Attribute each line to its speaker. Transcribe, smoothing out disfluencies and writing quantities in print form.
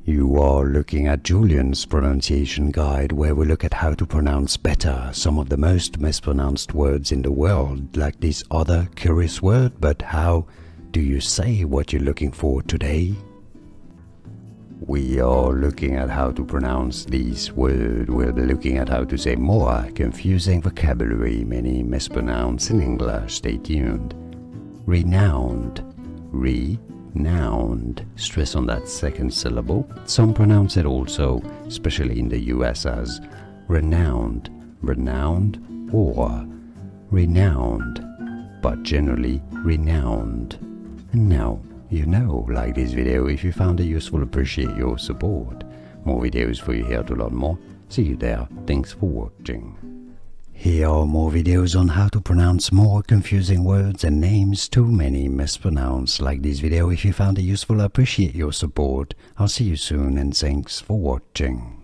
Speaker 1: You are looking at Julian's pronunciation guide, where we look at how to pronounce better some of the most mispronounced words in the world, like this other curious word. But how do you say what you're looking for today? We are looking at how to pronounce this word. We'll be looking at how to say more confusing vocabulary, many mispronounced in English. Stay tuned. Renowned. Renowned. Stress on that second syllable. Some pronounce it also, especially in the US, as renowned, renowned, or renowned, but generally renowned. And now, you know, like this video if you found it useful. Appreciate your support. More videos for you here to learn more. See you there. Thanks for watching. Here are more videos on how to pronounce more confusing words and names too many mispronounced. Like this video if you found it useful. Appreciate your support. I'll see you soon and thanks for watching.